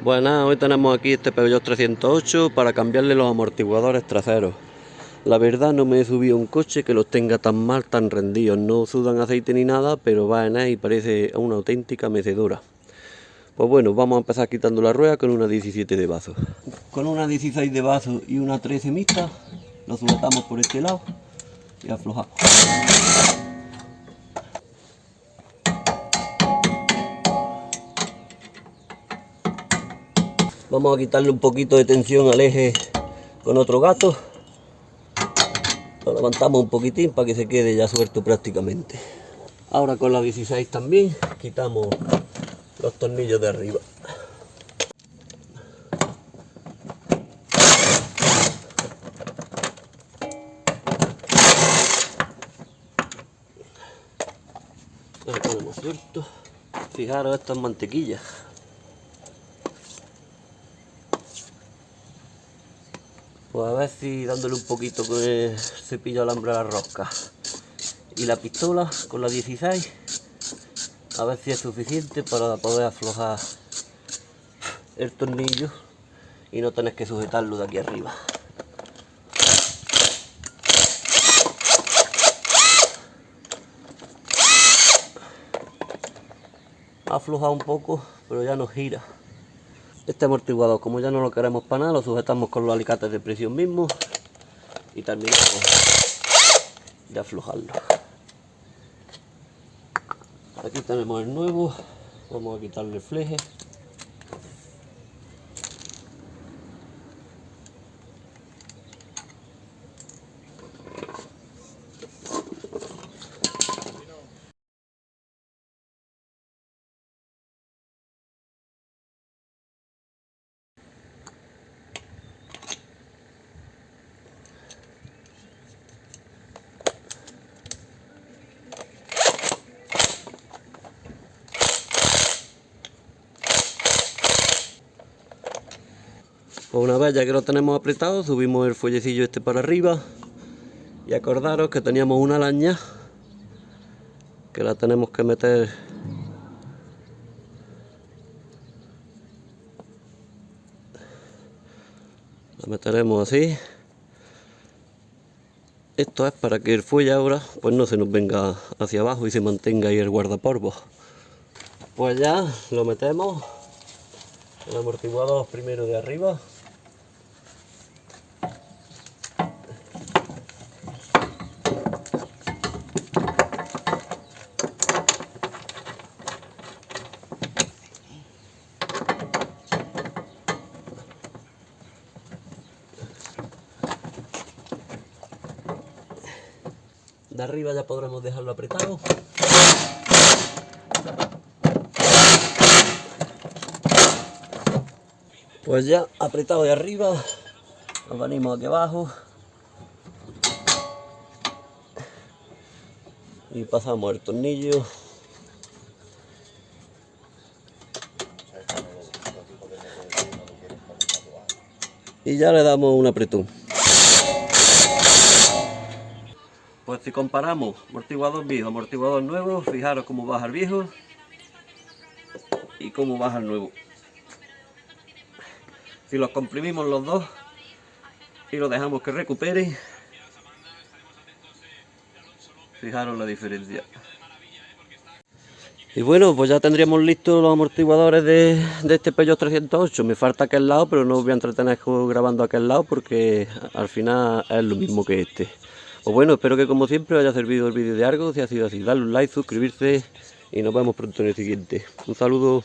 Bueno, hoy tenemos aquí este Peugeot 308 para cambiarle los amortiguadores traseros. La verdad no me he subido un coche que los tenga tan mal, tan rendidos. No sudan aceite ni nada, pero va en él y parece una auténtica mecedora. Pues bueno, vamos a empezar quitando la rueda con una 17 de bazo. Con una 16 de bazo y una 13 mixta, lo sujetamos por este lado y aflojamos. Vamos a quitarle un poquito de tensión al eje con otro gato. Lo levantamos un poquitín para que se quede ya suelto prácticamente. Ahora con la 16 también quitamos los tornillos de arriba. Lo ponemos suelto. Fijaros, esto es mantequilla. Pues a ver si dándole un poquito con el cepillo alambre a la rosca y la pistola con la 16, a ver si es suficiente para poder aflojar el tornillo y no tener que sujetarlo de aquí arriba. Ha aflojado un poco, pero ya nos gira. Este amortiguador, como ya no lo queremos para nada, lo sujetamos con los alicates de presión mismo y terminamos de aflojarlo. Aquí tenemos el nuevo, vamos a quitarle el fleje. Pues una vez ya que lo tenemos apretado, subimos el fuellecillo este para arriba y acordaros que teníamos una laña que la tenemos que meter la meteremos así. Esto es para que el fuelle ahora pues no se nos venga hacia abajo y se mantenga ahí el guardapolvo. Pues ya lo metemos, el amortiguador primero de arriba. De arriba ya podremos dejarlo apretado. Pues ya apretado de arriba, nos venimos aquí abajo y pasamos el tornillo. Y ya le damos un apretón. Pues si comparamos amortiguador viejo, amortiguador nuevo, fijaros cómo baja el viejo y cómo baja el nuevo. Si los comprimimos los dos y los dejamos que recupere, fijaros la diferencia. Y bueno, pues ya tendríamos listos los amortiguadores de este Peugeot 308. Me falta aquel lado, pero no os voy a entretener grabando aquel lado porque al final es lo mismo que este. Pues bueno, espero que como siempre os haya servido el vídeo de algo. Si ha sido así, dadle un like, suscribirse y nos vemos pronto en el siguiente. Un saludo.